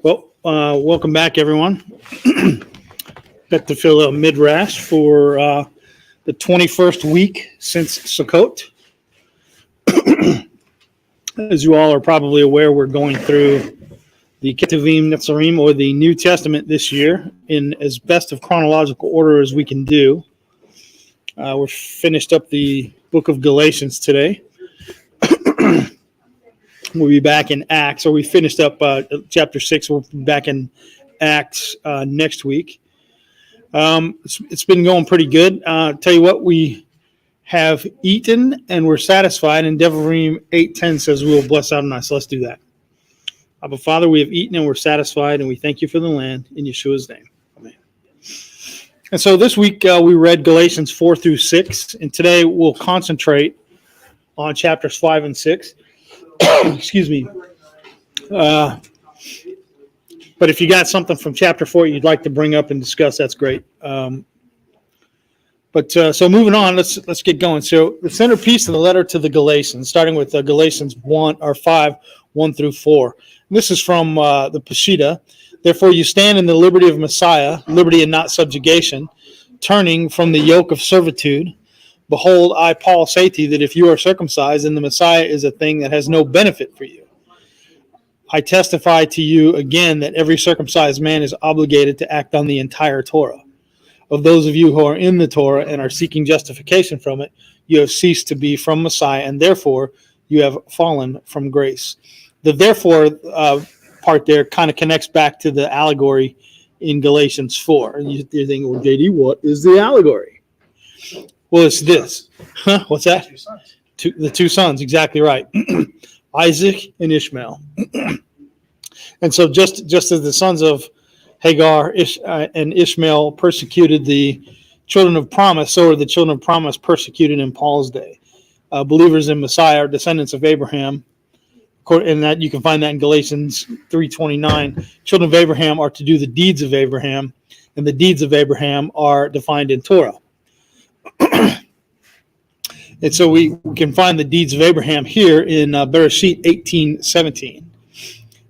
Well, welcome back, everyone. Got Tefillah Midrash for the 21st week since Sukkot. As you all are probably aware, we're going through the Ketuvim Netzarim, or the New Testament, this year in as best of chronological order as we can do. We're finished up the book of Galatians today. We'll be back in Acts, or we finished up chapter 6. We'll be back in Acts next week. It's been going pretty good. Tell you what, we have eaten and we're satisfied, and Devarim 8:10 says we will bless Adonai. So let's do that. Abba, Father, we have eaten and we're satisfied, and we thank you for the land in Yeshua's name. Amen. And so this week we read Galatians 4 through 6, and today we'll concentrate on chapters 5 and 6. Excuse me. But if you got something from chapter 4 you'd like to bring up and discuss, that's great. So moving on, let's get going. So the centerpiece of the letter to the Galatians, starting with Galatians 5, 1 through 4. And this is from the Peshitta. Therefore you stand in the liberty of Messiah, liberty and not subjugation, turning from the yoke of servitude. Behold, I, Paul, say to you that if you are circumcised, then the Messiah is a thing that has no benefit for you. I testify to you again that every circumcised man is obligated to act on the entire Torah. Of those of you who are in the Torah and are seeking justification from it, you have ceased to be from Messiah, and therefore you have fallen from grace. The therefore part there kind of connects back to the allegory in Galatians 4. And you're thinking, well, JD, what is the allegory? Well, it's this. What's that? The two sons, exactly right. Isaac and Ishmael. And so just as the sons of Hagar and Ishmael persecuted the children of promise, so are the children of promise persecuted in Paul's day. Believers in Messiah are descendants of Abraham. And that you can find that in Galatians 3:29. Children of Abraham are to do the deeds of Abraham, and the deeds of Abraham are defined in Torah. And so we can find the deeds of Abraham here in Bereshit 18:17.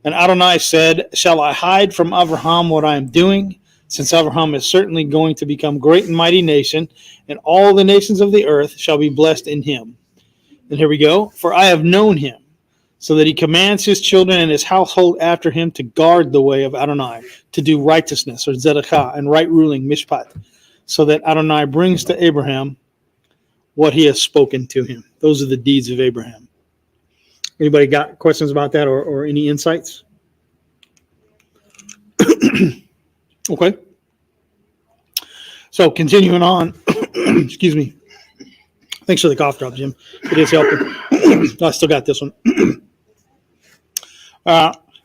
And Adonai said, shall I hide from Abraham what I am doing, since Abraham is certainly going to become great and mighty nation, and all the nations of the earth shall be blessed in him. And here we go. For I have known him, so that he commands his children and his household after him to guard the way of Adonai, to do righteousness, or tzedakah, and right ruling, mishpat, so that Adonai brings to Abraham what he has spoken to him. Those are the deeds of Abraham. Anybody got questions about that or any insights? Okay. So continuing on. Excuse me. Thanks for the cough drop, Jim. It is helping. I still got this one.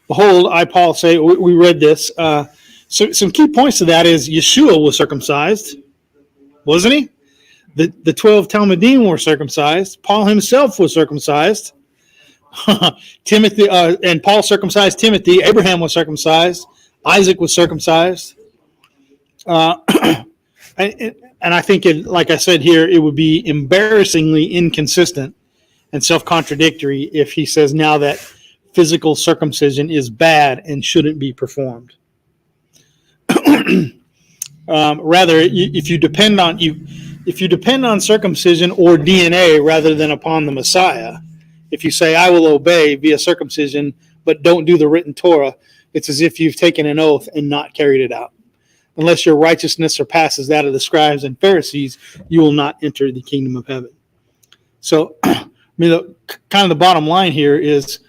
Behold, I, Paul, say, we read this. So some key points to that is Yeshua was circumcised, wasn't he? The 12 Talmudim were circumcised. Paul himself was circumcised. Timothy and Paul circumcised Timothy. Abraham was circumcised. Isaac was circumcised. And I think, like I said here, it would be embarrassingly inconsistent and self-contradictory if he says now that physical circumcision is bad and shouldn't be performed. Rather, if you depend on circumcision or DNA rather than upon the Messiah, if you say, I will obey via circumcision, but don't do the written Torah, it's as if you've taken an oath and not carried it out. Unless your righteousness surpasses that of the scribes and Pharisees, you will not enter the kingdom of heaven. So, kind of the bottom line here is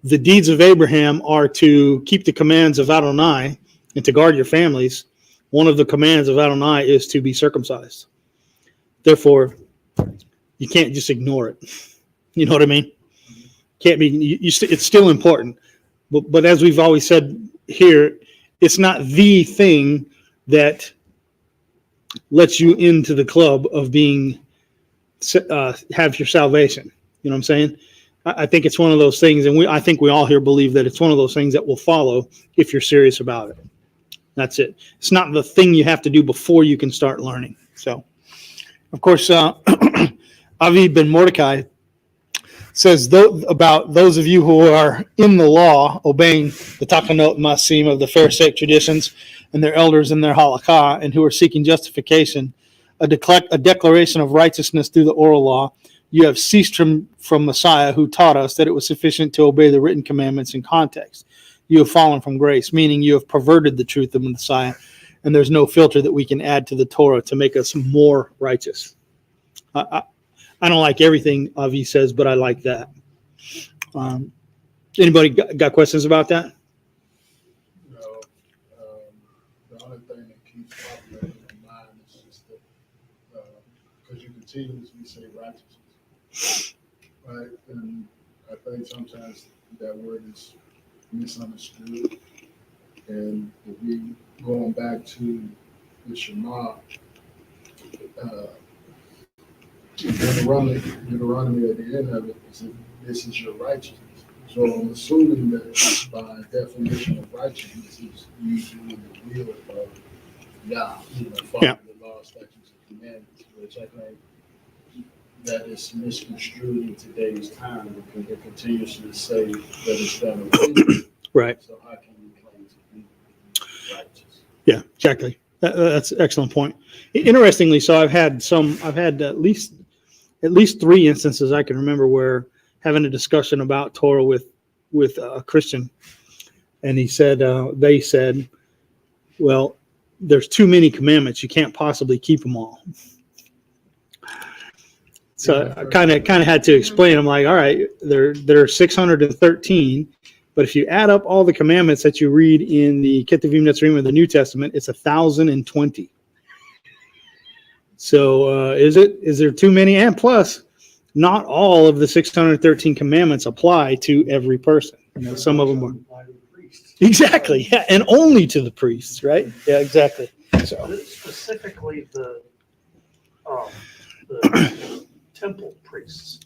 the deeds of Abraham are to keep the commands of Adonai and to guard your families. One of the commands of Adonai is to be circumcised. Therefore, you can't just ignore it. You know what I mean? Can't be. It's still important, but as we've always said here, it's not the thing that lets you into the club of being have your salvation. You know what I'm saying? I think it's one of those things, and I think we all here believe that it's one of those things that will follow if you're serious about it. That's it. It's not the thing you have to do before you can start learning. So, of course, Avi ben Mordecai says about those of you who are in the law, obeying the takanot masim of the Pharisaic traditions and their elders and their halakha, and who are seeking justification, a declaration of righteousness through the oral law, you have ceased from Messiah, who taught us that it was sufficient to obey the written commandments in context. You have fallen from grace, meaning you have perverted the truth of Messiah, and there's no filter that we can add to the Torah to make us more righteous. I don't like everything Avi says, but I like that. Anybody got questions about that? No. The only thing that keeps popping in my mind is just that because you continuously say righteousness, right? And I think sometimes that word is misunderstood. And if we going back to the Shema, Deuteronomy at the end of it is that this is your righteousness. So I'm assuming that by definition of righteousness is you doing the will of Yah, following the law, statutes, and commandments, which I think that is misconstrued in today's time because they continuously say that it's done away with. Right. So how can you claim to be righteous? Yeah, exactly. That's an excellent point. Interestingly, so I've had at least 3 instances I can remember where having a discussion about Torah with a Christian, and they said, well, there's too many commandments. You can't possibly keep them all. So I kind of had to explain. I'm like, all right, there are 613, but if you add up all the commandments that you read in the Ketuvim Netzarim of the New Testament, it's 1,020. So is there too many? And plus, not all of the 613 commandments apply to every person. Some of them are. Exactly, yeah, and only to the priests, right? Yeah, exactly. So specifically the temple priests,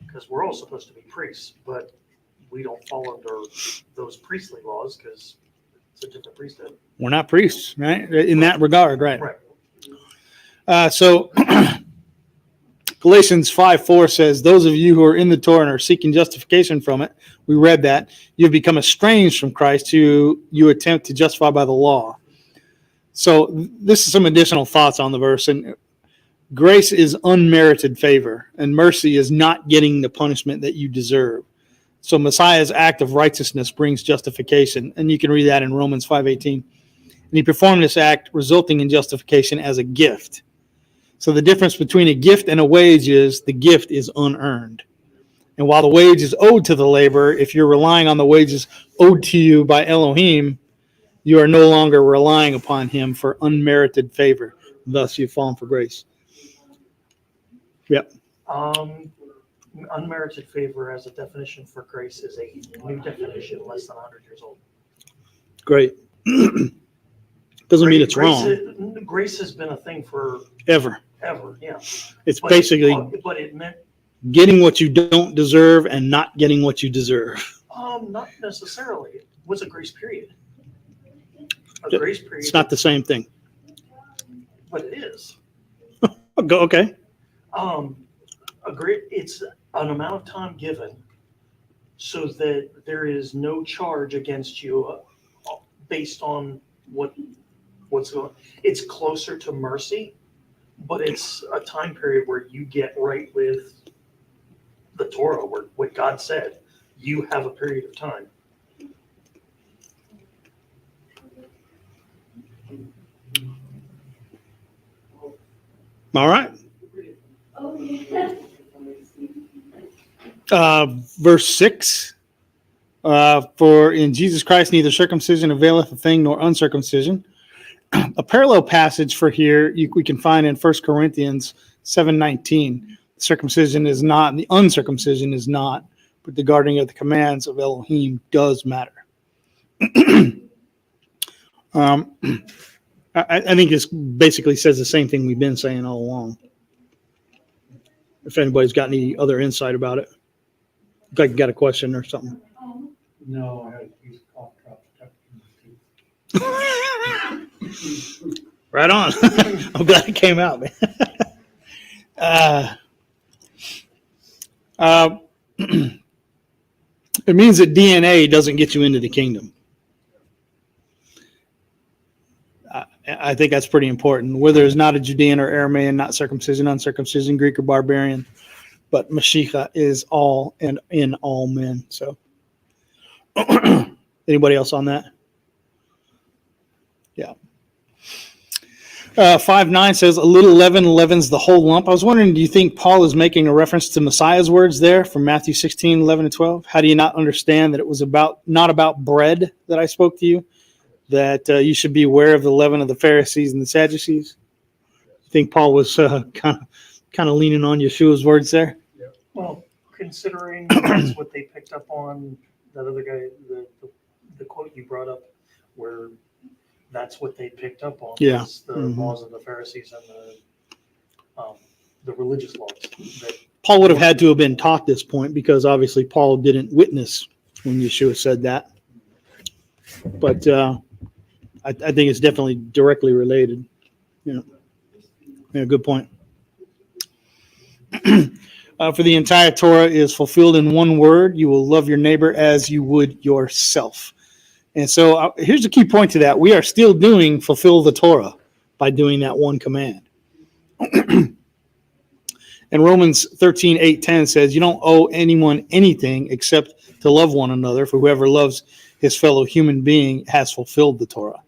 because we're all supposed to be priests, but we don't fall under those priestly laws because it's a different priesthood. We're not priests, right? In that regard, right? Right. So Galatians 5:4 says, those of you who are in the Torah and are seeking justification from it, we read that, you've become estranged from Christ, who you attempt to justify by the law. So this is some additional thoughts on the verse. And grace is unmerited favor, and mercy is not getting the punishment that you deserve. So Messiah's act of righteousness brings justification, and you can read that in Romans 5:18. And he performed this act, resulting in justification as a gift. So the difference between a gift and a wage is the gift is unearned. And while the wage is owed to the laborer, if you're relying on the wages owed to you by Elohim, you are no longer relying upon him for unmerited favor. Thus, you've fallen for grace. Yep. Unmerited favor as a definition for grace is a new definition, less than 100 years old. Great. Doesn't mean it's wrong. Grace has been a thing for Ever. Yeah. It's basically but it meant getting what you don't deserve and not getting what you deserve. not necessarily. What's a grace period? A grace period. It's not the same thing. But it is. Okay. It's an amount of time given so that there is no charge against you based on what's going on. It's closer to mercy, but it's a time period where you get right with the Torah, where what God said. You have a period of time. All right. Verse 6, for in Jesus Christ neither circumcision availeth a thing nor uncircumcision. A parallel passage for here we can find in 1 Corinthians 7:19. Circumcision is not, and the uncircumcision is not, but the guarding of the commands of Elohim does matter. I think this basically says the same thing we've been saying all along. If anybody's got any other insight about it, like you got a question or something. No, I had a piece of cough drop stuck in my teeth. Right on. I'm glad it came out, man. It means that DNA doesn't get you into the kingdom. I think that's pretty important. Whether it's not a Judean or Aramaean, not circumcision, uncircumcision, Greek or barbarian, but Mashiach is all and in all men. So, anybody else on that? Yeah. 5:9 says, a little leaven leavens the whole lump. I was wondering, do you think Paul is making a reference to Messiah's words there from Matthew 16:11-12? How do you not understand that it was not about bread that I spoke to you? That you should be aware of the leaven of the Pharisees and the Sadducees? I think Paul was kind of leaning on Yeshua's words there. Well, considering that's what they picked up on, that other guy, the quote you brought up, where that's what they picked up on, was the laws of the Pharisees and the religious laws. That Paul would have had to have been taught this point, because obviously Paul didn't witness when Yeshua said that. But I think it's definitely directly related. Yeah, good point. For the entire Torah is fulfilled in one word: you will love your neighbor as you would yourself. And so here's the key point to that: we are still doing fulfill the Torah by doing that one command. And Romans 13:8-10 says, you don't owe anyone anything except to love one another, for whoever loves his fellow human being has fulfilled the Torah.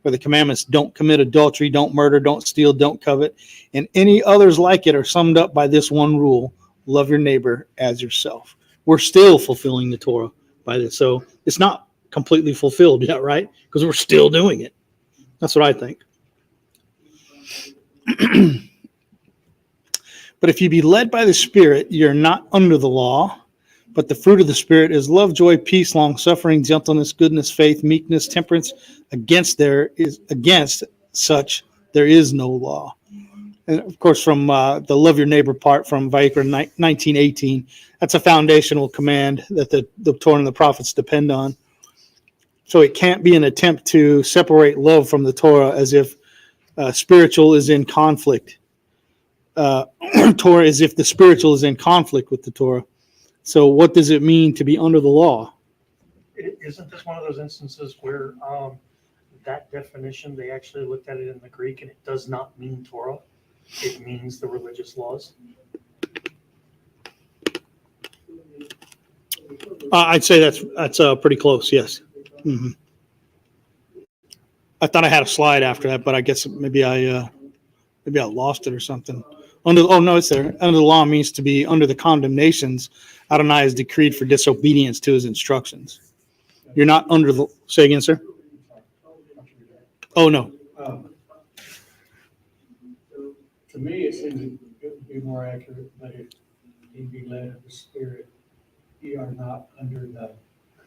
For the commandments, don't commit adultery, don't murder, don't steal, don't covet, and any others like it are summed up by this one rule: love your neighbor as yourself. We're still fulfilling the Torah by this. So it's not completely fulfilled yet, right? Because we're still doing it. That's what I think. But if you be led by the Spirit, you're not under the law. But the fruit of the Spirit is love, joy, peace, long-suffering, gentleness, goodness, faith, meekness, temperance. Against such there is no law. And of course, from the love your neighbor part from Vayikra 19:18, that's a foundational command that the Torah and the prophets depend on. So it can't be an attempt to separate love from the Torah as if spiritual is in conflict. Torah as if the spiritual is in conflict with the Torah. So what does it mean to be under the law? Isn't this one of those instances where that definition, they actually looked at it in the Greek, and it does not mean Torah? It means the religious laws. I'd say that's pretty close. Yes. Mm-hmm. I thought I had a slide after that, but I guess maybe I lost it or something. No, it's there. Under the law means to be under the condemnations Adonai has decreed for disobedience to his instructions. You're not under the. Say again, sir. Oh no. To me, it seems it would be more accurate that if he be led of the Spirit, ye are not under the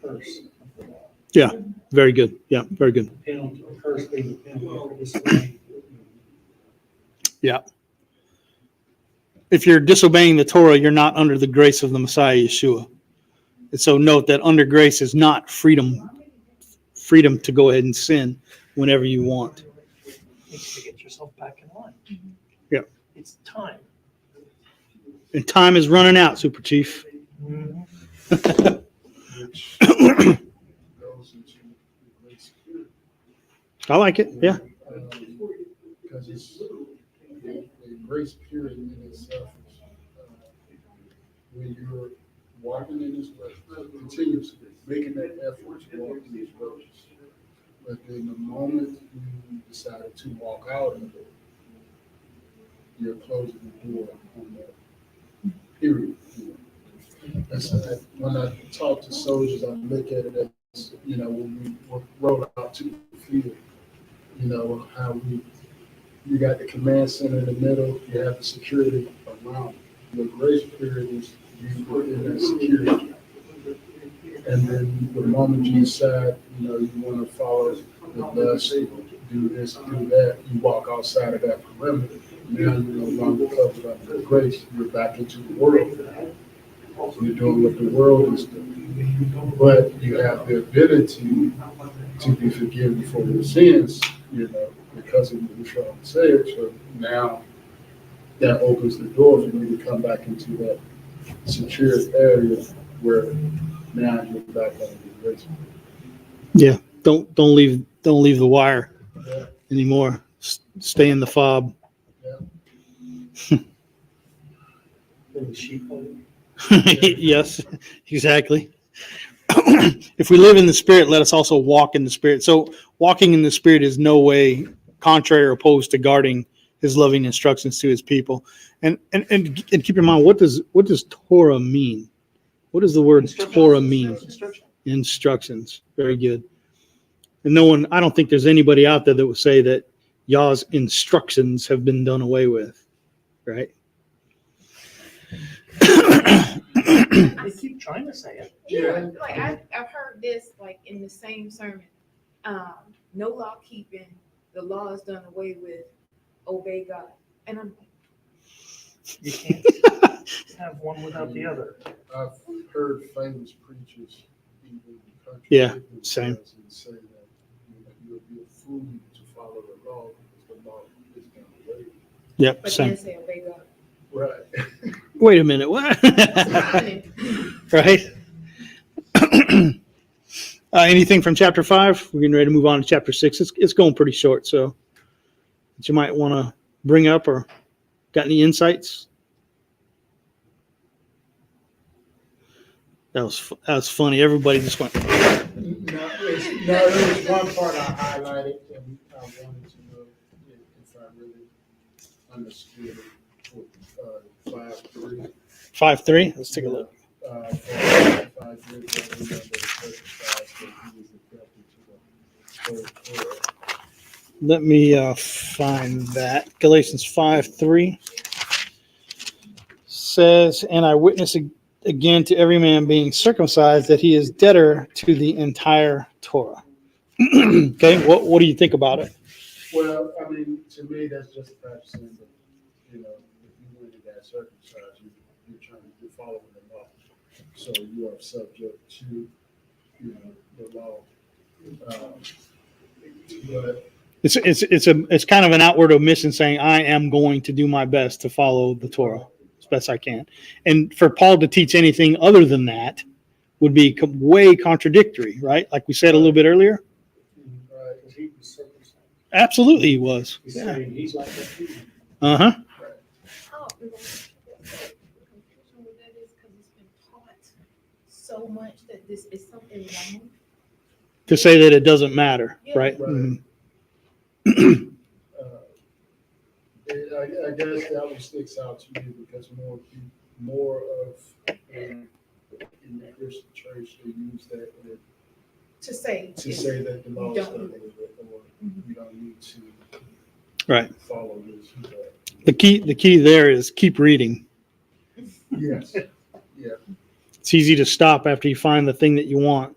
curse of the law. Yeah, very good. Yeah, very good. The penalty, the curse being the penalty for disobeying. Yeah. If you're disobeying the Torah, you're not under the grace of the Messiah, Yeshua. And so note that under grace is not freedom to go ahead and sin whenever you want. You need to get yourself back in line. Yeah. It's time. And time is running out, Super Chief. Mm-hmm. Which goes into the grace period. I like it. Yeah. Because it's the grace period in itself is when you're walking in His way, continuously making that effort to walk in His ways. But then the moment you decided to walk out of it, you're closing the door on that period. When I talk to soldiers, I look at it as, when we roll out to the field, how you got the command center in the middle, you have the security around. The grace period is you put in that security. And then the moment you decide, you want to follow the lust, do this, do that, you walk outside of that perimeter. Now you're no longer covered under the grace, you're back into the world. You're doing what the world is doing. But you have the ability to be forgiven for their sins, because of what Sean said. So now that opens the door for me to come back into that secure area where now you're back on the grace. Yeah. Don't leave the wire Yeah. anymore. Stay in the fob. In the sheepfold. Yes, exactly. If we live in the Spirit, let us also walk in the Spirit. So walking in the Spirit is no way contrary or opposed to guarding his loving instructions to his people. And keep in mind, what does Torah mean? What does the word Torah mean? Instructions. Very good. And I don't think there's anybody out there that would say that Yah's instructions have been done away with, right? They keep trying to say it. Yeah, like I've heard this like in the same sermon. No law keeping, the law is done away with. Obey God, and I'm like, You can't have one without the other. I've heard famous preachers even Yeah, contradict same. themselves and say that you'll be a fool to follow the law because the law is done away with. Yep, but same. then say obey God. Right. Wait a minute, what? Right? Anything from chapter 5? We're getting ready to move on to chapter 6. It's going pretty short, so that you might want to bring up or got any insights? That was funny. Everybody just went. No, there was one part I highlighted, and I wanted to know if I really understood it. 5:3. 5:3. Let's take a look. 5:3, that we know that it testifies that he was accepted to the third Torah. Let me find that. Galatians 5:3 says, "And I witness again to every man being circumcised that he is debtor to the entire Torah." Okay, what do you think about it? Well, I mean, to me, that's just a fact saying that, if you went and got circumcised, you're following the law. So you are subject to, the law. But It's kind of an outward omission saying, I am going to do my best to follow the Torah as best I can. And for Paul to teach anything other than that would be way contradictory, right? Like we said a little bit earlier. Because he was circumcised. Absolutely he was. He's Yeah. saying he's like that too. Uh-huh. Oh, the confusion with that is because it's been taught so much that this is something wrong. To say that it doesn't matter, Yeah. right? Right. Mhm. I guess that one sticks out to me because more of in the Christian church they use that To say that the law is don't done do it. with, or you don't need to Right. follow this. But The key there is keep reading. yes, It's easy to stop after you find the thing that you want.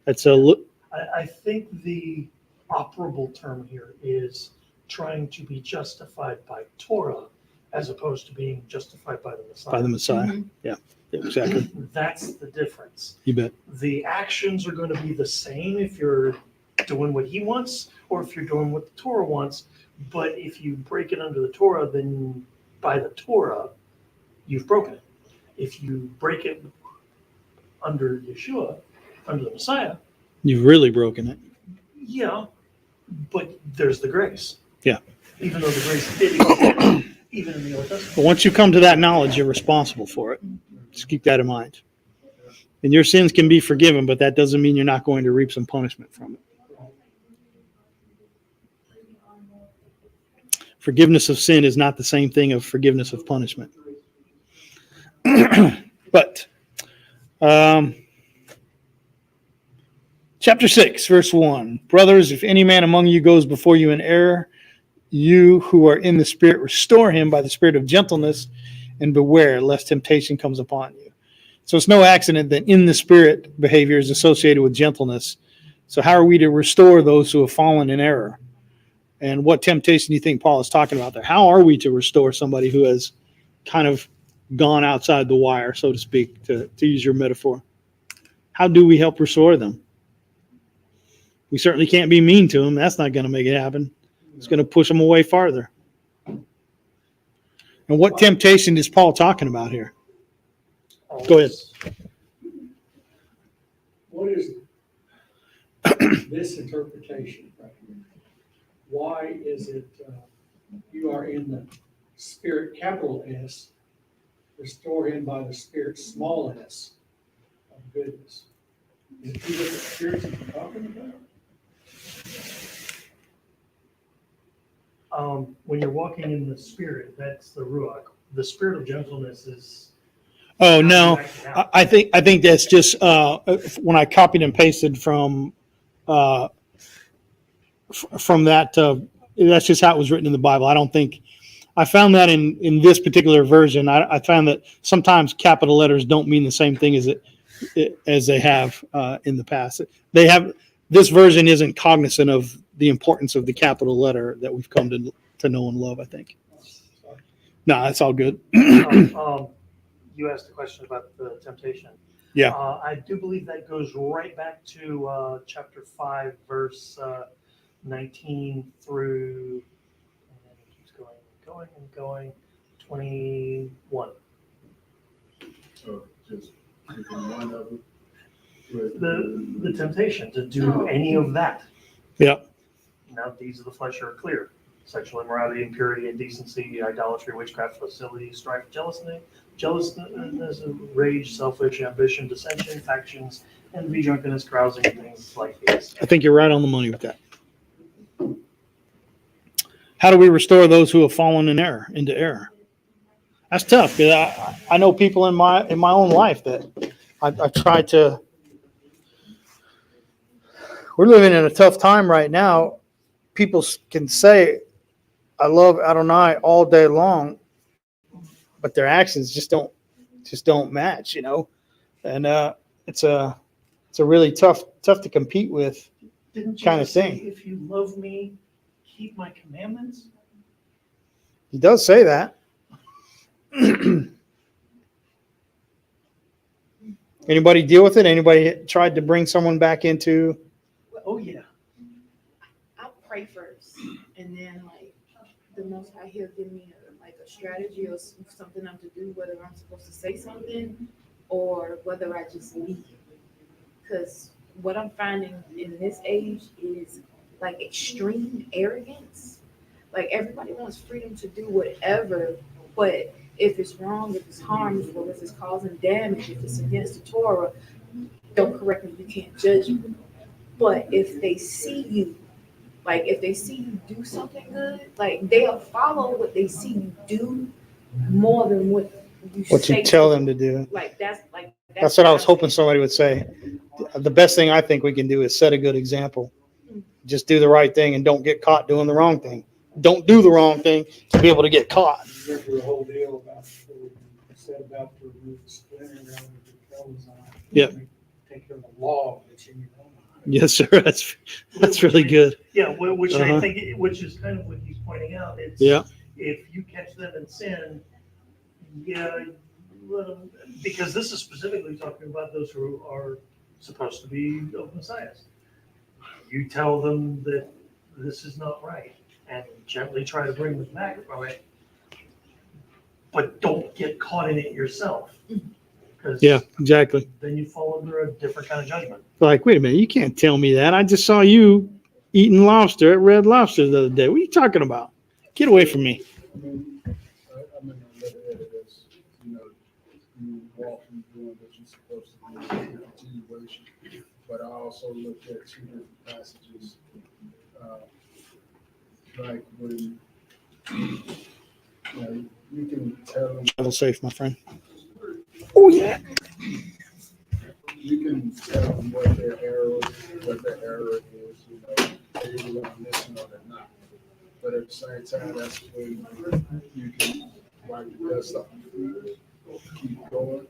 That's I think the operable term here is trying to be justified by Torah as opposed to being justified by the Messiah. by the Messiah. Mhm. Yeah, exactly. That's the difference. You bet. The actions are going to be the same if you're doing what he wants or if you're doing what the Torah wants. But if you break it under the Torah, then by the Torah, you've broken it. If you break it under Yeshua, under the Messiah, You've really broken it. yeah, but there's the grace. Yeah. Even though the grace did exist, even in the Old Testament. But once you come to that knowledge, you're responsible for it. Just keep that in mind. And your sins can be forgiven, but that doesn't mean you're not going to reap some punishment from it. Forgiveness of sin is not the same thing of forgiveness of punishment. But chapter 6, verse 1. Brothers, if any man among you goes before you in error, you who are in the Spirit, restore him by the spirit of gentleness, and beware lest temptation comes upon you. So it's no accident that in the Spirit behavior is associated with gentleness. So how are we to restore those who have fallen in error? And what temptation do you think Paul is talking about there? How are we to restore somebody who has kind of gone outside the wire, so to speak, to use your metaphor? How do we help restore them? We certainly can't be mean to them. That's not going to make it happen. It's going to push them away farther. And what temptation is Paul talking about here? Go ahead. What is this interpretation right here? Why is it you are in the Spirit, capital S, restore him by the Spirit, small s, of goodness? Is it two different spirits that you're talking about? When you're walking in the Spirit, that's the Ruach. The Spirit of gentleness is. Oh no, I think that's just when I copied and pasted from that. That's just how it was written in the Bible. I don't think I found that in this particular version. I found that sometimes capital letters don't mean the same thing as they have in the past. They have this version isn't cognizant of the importance of the capital letter that we've come to know and love. I think. No, that's all good. You asked a question about the temptation. Yeah. I do believe that goes right back to chapter 5, verse 19 through, and then it keeps going, 21. So just picking one of them. The temptation to do any of that. Yeah. Now, deeds of the flesh are clear. Sexual immorality, impurity, indecency, idolatry, witchcraft, hostility, strife, jealousness, rage, selfish ambition, dissension, factions, envy, drunkenness, carousing, things like this. I think you're right on the money with that. How do we restore those who have fallen into error? That's tough because I know people in my own life that I try to. We're living in a tough time right now. People can say, "I love Adonai" all day long, but their actions just don't match, you know. And it's a really tough to compete with. Didn't you kind of say, thing. if you love me, keep my commandments? He does say that. Anybody deal with it? Anybody tried to bring someone back into? Oh, yeah. I pray first, and then like the Most High, He'll give me a strategy or something I'm to do, whether I'm supposed to say something or whether I just leave. Because what I'm finding in this age is like extreme arrogance. Like everybody wants freedom to do whatever, but if it's wrong, if it's harmful, if it's causing damage, if it's against the Torah, don't correct me, you can't judge me. But if they see you, like if they see you do something good, like they'll follow what they see you do more than what you tell them to do. Like that's what I was hoping somebody would say. The best thing I think we can do is set a good example. Just do the right thing and don't get caught doing the wrong thing. Don't do the wrong thing to be able to get caught. You went through the whole deal about about to remove the splinter around with your clothes on. Yeah. Take care of the law that's in your own eye. Yes, sir. That's really good. Yeah, which Uh-huh. I think, which is kind of what he's pointing out. It's, Yeah. if you catch them in sin, let them, because this is specifically talking about those who are supposed to be of Messiahs. You tell them that this is not right and gently try to bring them back from it, but don't get caught in it yourself. Because Yeah, exactly. then you fall under a different kind of judgment. Like, wait a minute, you can't tell me that. I just saw you eating lobster at Red Lobster the other day. What are you talking about? Get away from me. I mean, I'm in the letter that it is, you walking, doing what you're supposed to do, in continuation. But I also looked at two different passages, like when, you can tell them, Travel safe, my friend. Oh, yeah. you can tell them what their error is, they're either gonna listen or they're not. But at the same time, that's when you can wipe the dust off your feet, keep going,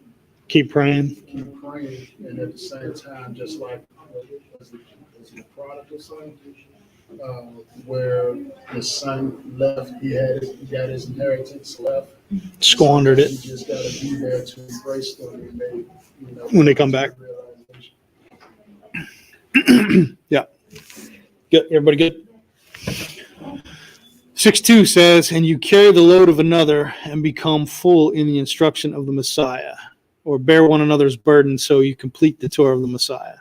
Keep praying. keep praying, and at the same time, just like was the prodigal son, where the son left, he got his inheritance left. Squandered it. You just gotta be there to embrace them When they come back. realization. Yeah. Good. Everybody good? 6:2 says, and you carry the load of another and become full in the instruction of the Messiah, or bear one another's burden so you complete the Torah of the Messiah.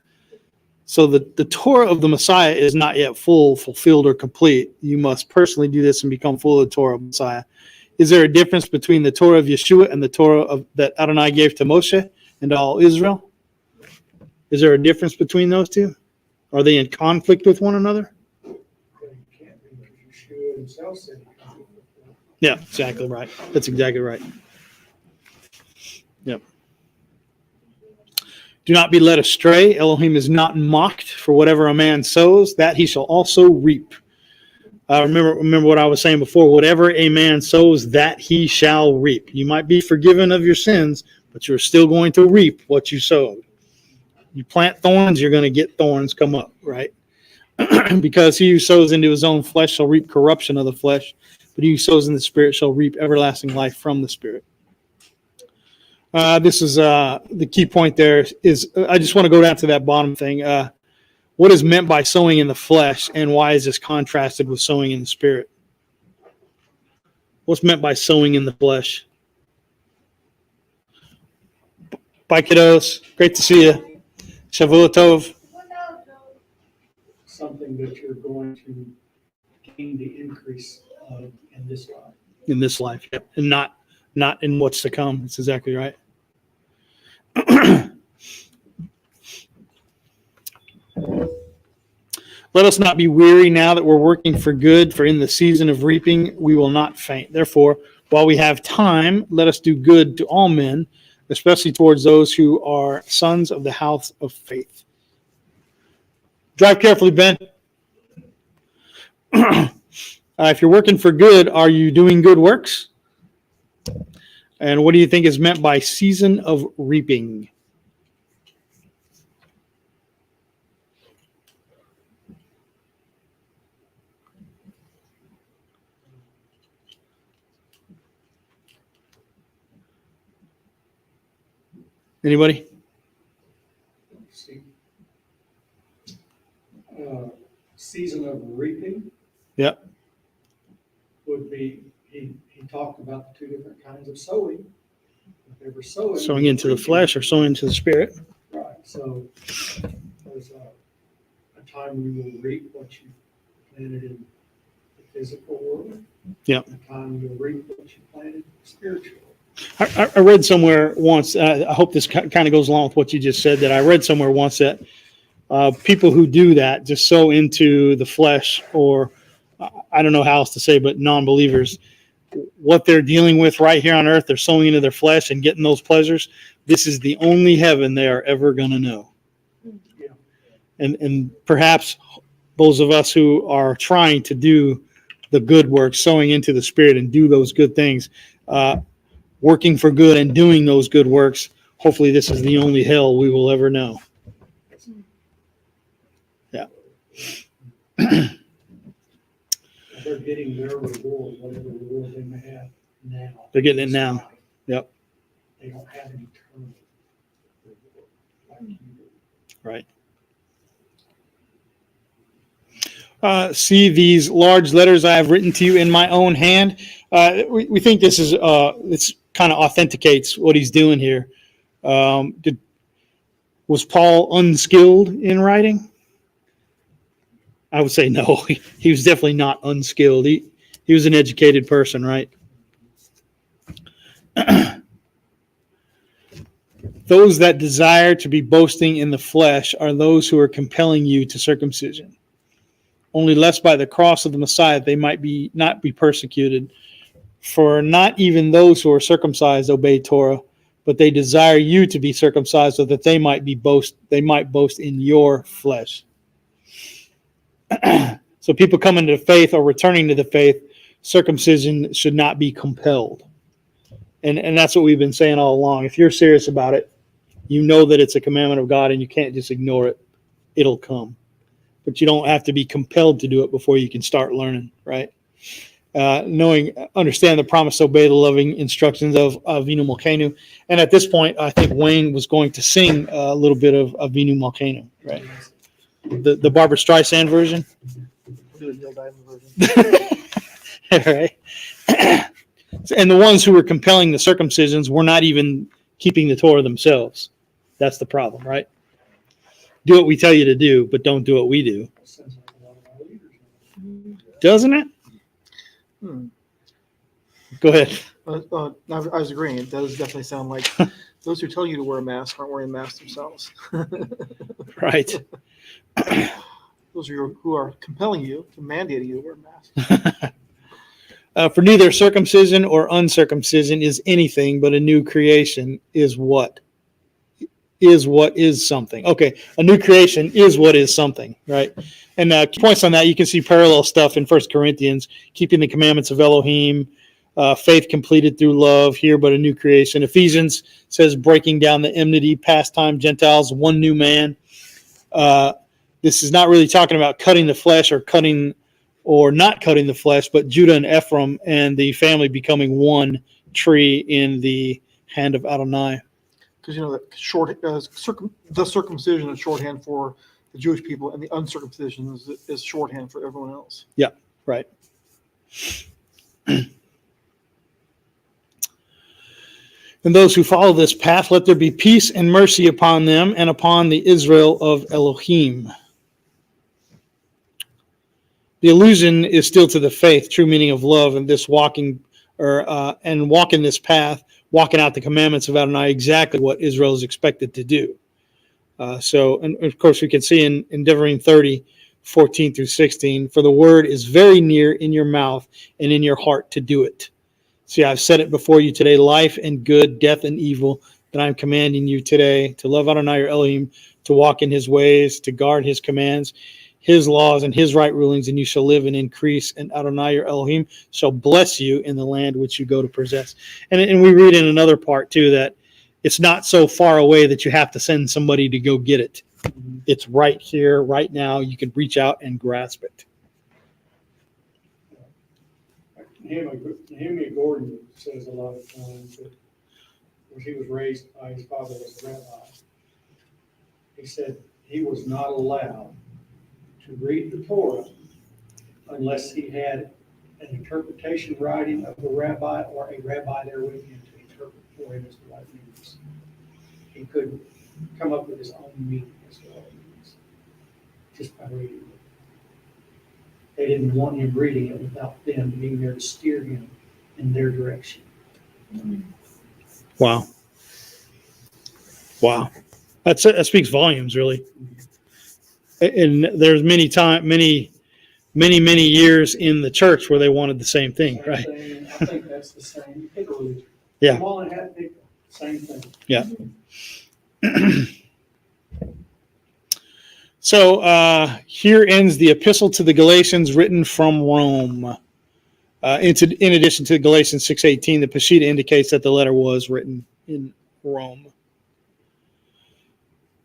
So the Torah of the Messiah is not yet fulfilled, or complete. You must personally do this and become full of the Torah of the Messiah. Is there a difference between the Torah of Yeshua and the Torah that Adonai gave to Moshe and all Israel? Is there a difference between those two? Are they in conflict with one another? You can't be, because Yeshua himself said he can't be fulfilled. Yeah, exactly right. That's exactly right. Yep. Do not be led astray. Elohim is not mocked. For whatever a man sows, that he shall also reap. Remember what I was saying before. Whatever a man sows, that he shall reap. You might be forgiven of your sins, but you're still going to reap what you sowed. You plant thorns, you're going to get thorns come up, right? Because he who sows into his own flesh shall reap corruption of the flesh, but he who sows in the Spirit shall reap everlasting life from the Spirit. This is the key point there is, I just want to go down to that bottom thing. What is meant by sowing in the flesh, and why is this contrasted with sowing in the Spirit? What's meant by sowing in the flesh? Bye, kiddos. Great to see you. Shavua Tov. Something that you're going to gain the increase of in this life. In this life, yep. And not in what's to come. That's exactly right. Let us not be weary now that we're working for good, for in the season of reaping we will not faint. Therefore, while we have time, let us do good to all men, especially towards those who are sons of the house of faith. Drive carefully, Ben. If you're working for good, are you doing good works? And what do you think is meant by season of reaping? Anybody? See, season of reaping. Yep. Would be, he talked about the two different kinds of sowing. If they were sowing. Sowing into the flesh or sowing into the Spirit. Right, so there's a time you will reap what you planted in the physical world. Yep. A time you'll reap what you planted in the spiritual world. I read somewhere once, I hope this kind of goes along with what you just said, that I read somewhere once that people who do that, just sow into the flesh, or I don't know how else to say, but non-believers, what they're dealing with right here on earth, they're sowing into their flesh and getting those pleasures. This is the only heaven they are ever going to know. Yeah. And perhaps those of us who are trying to do the good work, sowing into the Spirit and do those good things, working for good and doing those good works, hopefully this is the only hell we will ever know. Yeah. They're getting their reward, whatever reward they may have now. They're getting it now. Yep. They don't have an eternal reward like you do. Right. See these large letters I have written to you in my own hand. We think this is it's kind of authenticates what he's doing here. Was Paul unskilled in writing? I would say no. He was definitely not unskilled. He was an educated person, right? Those that desire to be boasting in the flesh are those who are compelling you to circumcision. Only lest by the cross of the Messiah they might not be persecuted. For not even those who are circumcised obey Torah, but they desire you to be circumcised so that they might boast in your flesh. So people coming to faith or returning to the faith, circumcision should not be compelled. And that's what we've been saying all along. If you're serious about it, you know that it's a commandment of God and you can't just ignore it. It'll come. But you don't have to be compelled to do it before you can start learning, right? Understand the promise to obey the loving instructions of Avinu Malkeinu. And at this point, I think Wayne was going to sing a little bit of Avinu Malkeinu, right? The Barbara Streisand version. Do the Neil Diamond version. All right. And the ones who were compelling the circumcisions were not even keeping the Torah themselves. That's the problem, right? Do what we tell you to do, but don't do what we do. Sounds like a lot of our leaders. Doesn't it? Hmm. Go ahead. I was agreeing. It does definitely sound like those who tell you to wear a mask aren't wearing masks themselves. Right. Those who are compelling you, to mandating you to wear a mask. For neither circumcision or uncircumcision is anything, but a new creation is what? Is what is something. Okay, a new creation is what is something, right? And points on that, you can see parallel stuff in 1 Corinthians, keeping the commandments of Elohim, faith completed through love, here but a new creation. Ephesians says breaking down the enmity, pastime, Gentiles, one new man. This is not really talking about cutting the flesh or not cutting the flesh, but Judah and Ephraim and the family becoming one tree in the hand of Adonai. Because the circumcision is shorthand for the Jewish people, and the uncircumcision is shorthand for everyone else. Yeah, right. And those who follow this path, let there be peace and mercy upon them and upon the Israel of Elohim. The allusion is still to the faith, true meaning of love, and this walking this path, walking out the commandments of Adonai, exactly what Israel is expected to do. And of course, we can see in Devarim 30, 14 through 16, for the word is very near in your mouth and in your heart to do it. See, I've said it before you today, life and good, death and evil, that I'm commanding you today, to love Adonai your Elohim, to walk in his ways, to guard his commands, his laws and his right rulings, and you shall live and increase, and Adonai your Elohim shall bless you in the land which you go to possess. And we read in another part too that it's not so far away that you have to send somebody to go get it. It's right here, right now. You can reach out and grasp it. Nehemiah Gordon says a lot of times that when he was raised by his father as a rabbi, he said he was not allowed to read the Torah unless he had an interpretation writing of the rabbi or a rabbi there with him to interpret for him as to what it means. He couldn't come up with his own meaning as to what it means just by reading it. They didn't want him reading it without them being there to steer him in their direction. Wow. That speaks volumes, really. And there's many years in the church where they wanted the same thing, right? Thing, I think that's the same. You pick a religion. Yeah. Come on and have the same thing. Yeah. So here ends the epistle to the Galatians written from Rome. In addition to Galatians 6:18, the Peshitta indicates that the letter was written in Rome.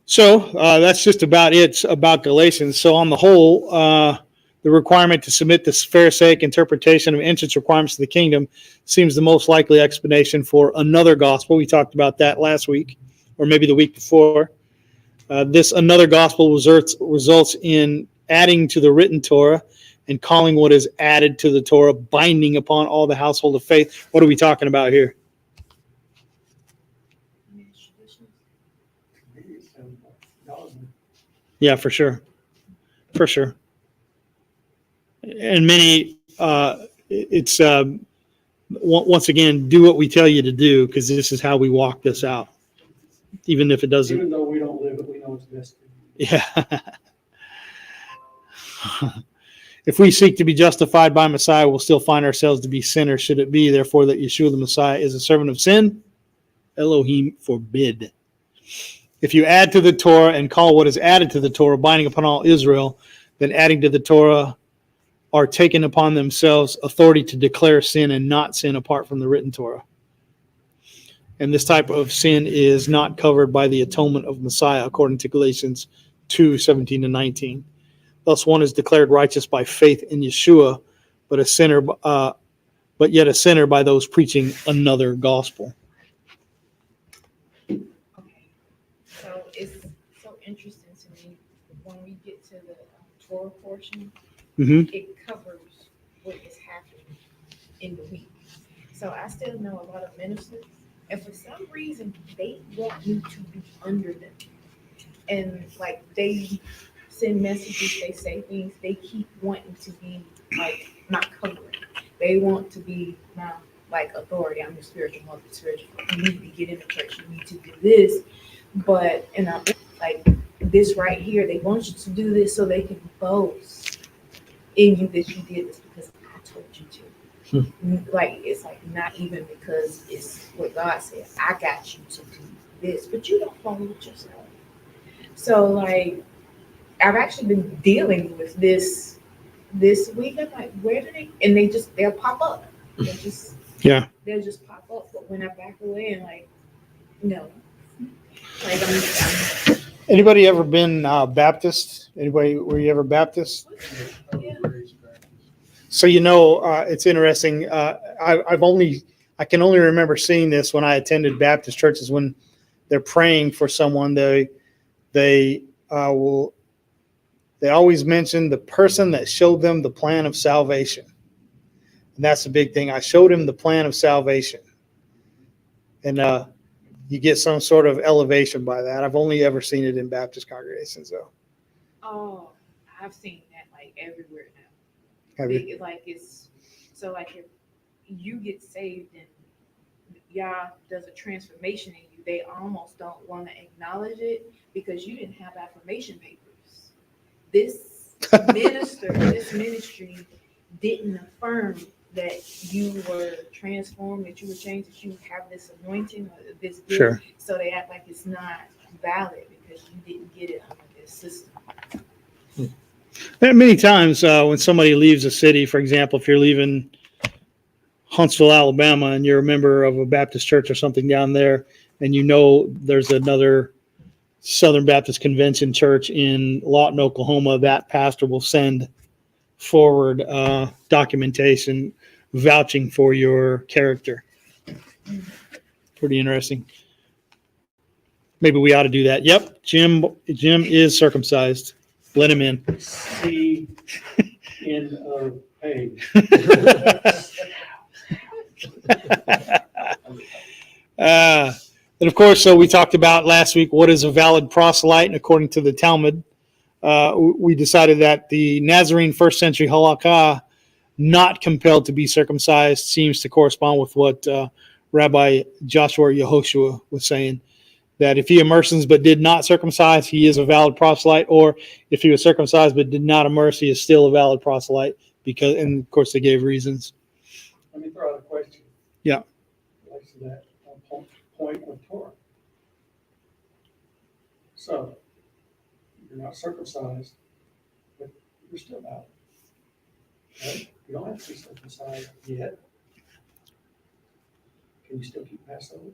So that's just about it about Galatians. So on the whole, the requirement to submit this Pharisaic interpretation of entrance requirements to the kingdom seems the most likely explanation for another gospel. We talked about that last week, or maybe the week before. This another gospel results in adding to the written Torah and calling what is added to the Torah binding upon all the household of faith. What are we talking about here? Yeah, for sure. And many, it's once again, do what we tell you to do, because this is how we walk this out. Even if it doesn't. Even though we don't live it, we know it's best. Yeah. If we seek to be justified by Messiah, we'll still find ourselves to be sinners. Should it be, therefore, that Yeshua the Messiah is a servant of sin? Elohim forbid. If you add to the Torah and call what is added to the Torah binding upon all Israel, then adding to the Torah are taken upon themselves authority to declare sin and not sin apart from the written Torah. And this type of sin is not covered by the atonement of Messiah, according to Galatians 2:17-19. Thus, one is declared righteous by faith in Yeshua, but yet a sinner by those preaching another gospel. Okay. So it's so interesting to me when we get to Torah portion, Hmm. it covers what is happening in the week. So I still know a lot of ministers, and for some reason, they want me to be under them. And like they send messages, they say things, they keep wanting to be like my covering. They want to be my like authority. I'm your spiritual mother, spiritual. You need to get in the church. You need to do this. But and I'm like this right here. They want you to do this so they can boast in you that you did this because I told you to. Like it's like not even because it's what God said. I got you to do this, but you don't follow it yourself. So like I've actually been dealing with this week. I'm like, where do they? And they'll pop up. They'll just pop up. But when I back away and like, no, like I'm Anybody ever been Baptist? Anybody, were you ever Baptist? I was raised Baptist. So it's interesting. I can only remember seeing this when I attended Baptist churches when they're praying for someone. They always mention the person that showed them the plan of salvation, and that's the big thing. I showed him the plan of salvation, and you get some sort of elevation by that. I've only ever seen it in Baptist congregations, though. oh, I've seen that like everywhere now. Have you? Like it's so like if you get saved and Yah does a transformation in you, they almost don't want to acknowledge it because you didn't have affirmation papers. This ministry didn't affirm that you were transformed, that you were changed, that you have this anointing or this gift. Sure. So they act like it's not valid because you didn't get it under this system. And many times when somebody leaves a city, for example, if you're leaving Huntsville, Alabama, and you're a member of a Baptist church or something down there, and you know there's another Southern Baptist Convention church in Lawton, Oklahoma, that pastor will send forward documentation vouching for your character. Pretty interesting. Maybe we ought to do that. Yep, Jim is circumcised. Let him in. C N O A. And of course, so we talked about last week, what is a valid proselyte? And according to the Talmud, we decided that the Nazarene first century halakha, not compelled to be circumcised, seems to correspond with what Rabbi Joshua Yehoshua was saying, that if he immerses but did not circumcise, he is a valid proselyte, or if he was circumcised but did not immerse, he is still a valid proselyte, because, and of course they gave reasons. Let me throw out a question. Yeah. Relates to that point of Torah. So, you're not circumcised, but you're still valid. Right? You don't have to be circumcised yet. Can you still keep Passover?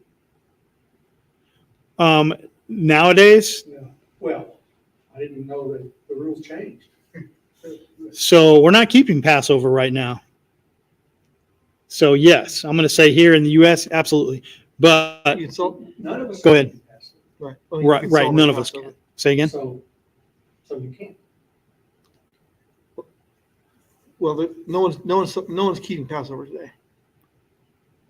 Nowadays, No. Well, I didn't know that the rules changed. so we're not keeping Passover right now. So yes, I'm going to say here in the U.S., absolutely. But None of us. Go ahead. can keep Passover. Right. right, none of us can. Say again. So you can't. Well, no one's keeping Passover today,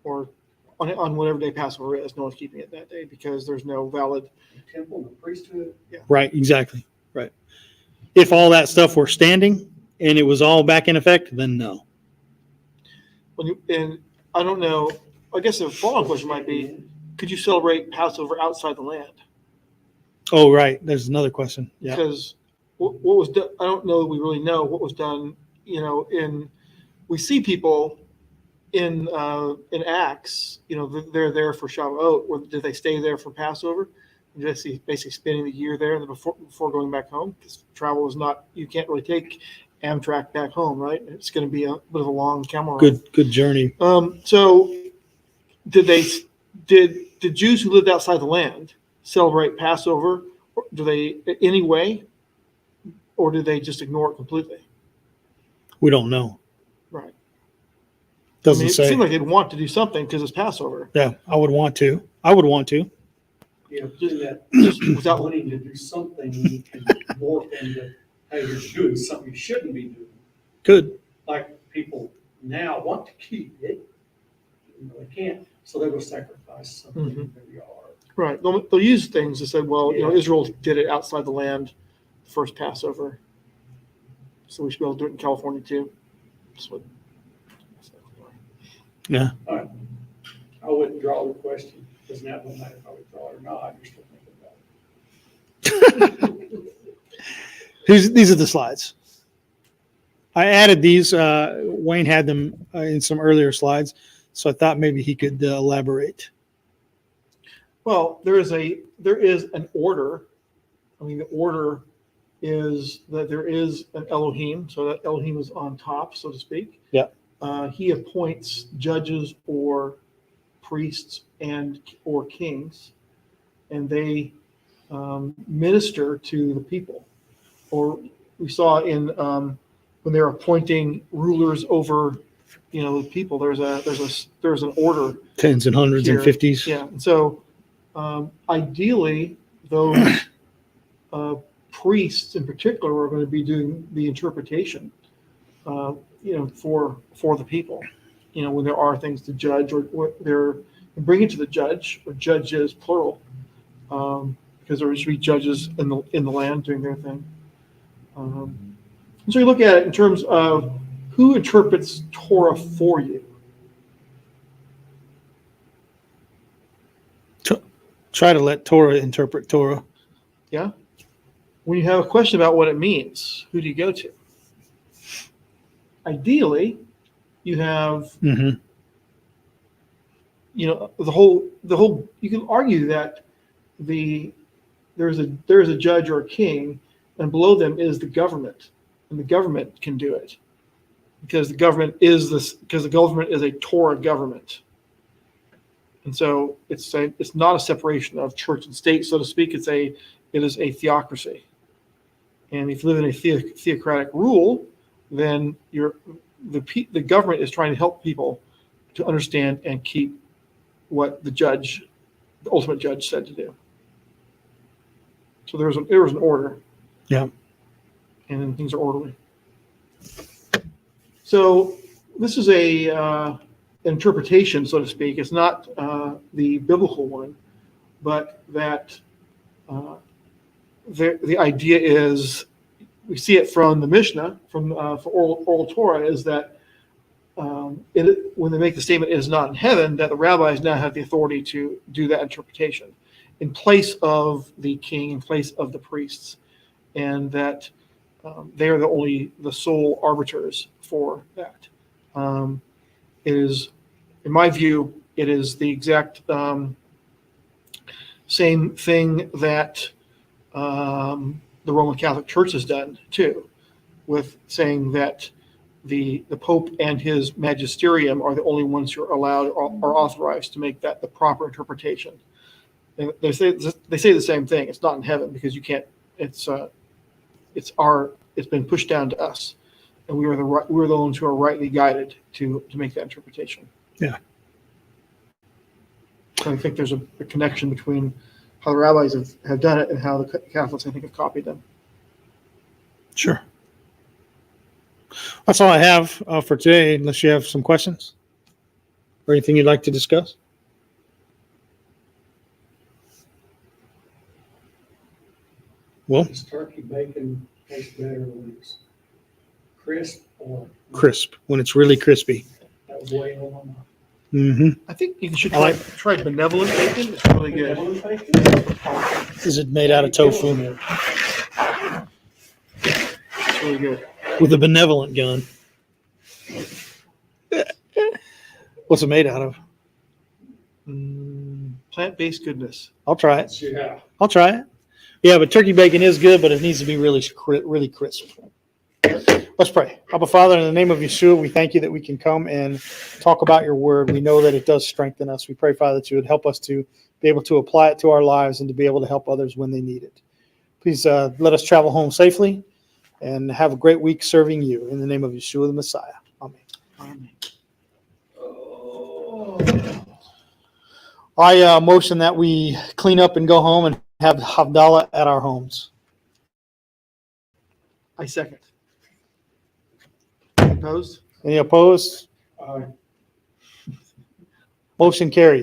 or on whatever day Passover is. No one's keeping it that day because there's no valid Temple, the priesthood. Right, exactly. Right. If all that stuff were standing and it was all back in effect, then no. And I don't know. I guess the follow-up question might be: could you celebrate Passover outside the land? Oh, right. There's another question. Yeah. Because what was done, I don't know that we really know what was done. We see people in Acts. They're there for Shavuot. Or did they stay there for Passover? Just basically spending the year there, and then before going back home, because travel is not. You can't really take Amtrak back home, right? It's going to be a bit of a long camel ride. Good journey. So did the Jews who lived outside the land celebrate Passover? Do they anyway, or do they just ignore it completely? We don't know. Right. Doesn't It say. seems like they'd want to do something because it's Passover. Yeah, I would want to. Yeah, just that Without wanting to do something can morph into hey, you're doing something you shouldn't be doing. Good. Like people now want to keep it, they can't, so they will sacrifice something Mhm. in their yard. Right. They'll use things that said, well, Yeah. Israel did it outside the land, the first Passover. So we should be able to do it in California too. That's what. Yeah. I wouldn't draw the question, because now it doesn't matter if I would draw it or not, you're still thinking about it. These are the slides. I added these. Wayne had them in some earlier slides, so I thought maybe he could elaborate. Well, there is an order. I mean, the order is that there is an Elohim, so that Elohim is on top, so to speak. Yeah. He appoints judges or priests or kings, and they minister to the people. Or we saw in when they're appointing rulers over, the people. There's an order. Tens and hundreds Here. and fifties. Yeah, and so ideally, those priests in particular are going to be doing the interpretation, for the people. When there are things to judge or what they're bring it to the judge, or judges plural, because there should be judges in the land doing their thing. And so you look at it in terms of who interprets Torah for you. Try to let Torah interpret Torah. Yeah. When you have a question about what it means, who do you go to? Ideally, you have, Mm-hmm. the whole. You can argue that there's a judge or a king, and below them is the government, and the government can do it because the government is a Torah government. And so it's not a separation of church and state, so to speak. It is a theocracy. And if you live in a theocratic rule, then the government is trying to help people to understand and keep what the ultimate judge, said to do. So there was an order. Yeah. And then things are orderly. So this is an interpretation, so to speak. It's not the biblical one, but that the idea is, we see it from the Mishnah, from for oral Torah, is that when they make the statement, "It is not in heaven," that the rabbis now have the authority to do that interpretation in place of the king, in place of the priests, and that they are the sole arbiters for that. It is, in my view, it is the exact same thing that the Roman Catholic Church has done too, with saying that the Pope and his magisterium are the only ones who are allowed or are authorized to make that the proper interpretation. And they say the same thing. It's not in heaven because you can't. It's been pushed down to us, and we're the ones who are rightly guided to make that interpretation. Yeah. So I think there's a connection between how the rabbis have done it and how the Catholics, I think, have copied them. Sure. That's all I have for today, unless you have some questions or anything you'd like to discuss. Well, Does turkey bacon taste better when it's crisp or? crisp, when it's really crispy. That was way over my mind. Mm-hmm. I think you should I try benevolent bacon. It's really good. Benevolent bacon? Is it made out of tofu It's really good. with a benevolent gun? What's it made out of? Plant-based goodness. I'll try it. Yeah. I'll try it. Yeah, but turkey bacon is good, but it needs to be really crisp. Let's pray. Abba Father, in the name of Yeshua, we thank you that we can come and talk about your word. We know that it does strengthen us. We pray, Father, that you would help us to be able to apply it to our lives and to be able to help others when they need it. Please let us travel home safely and have a great week serving you. In the name of Yeshua the Messiah. Amen. Amen. I motion that we clean up and go home and have Havdalah at our homes. I second. Opposed? Any opposed? Motion carries.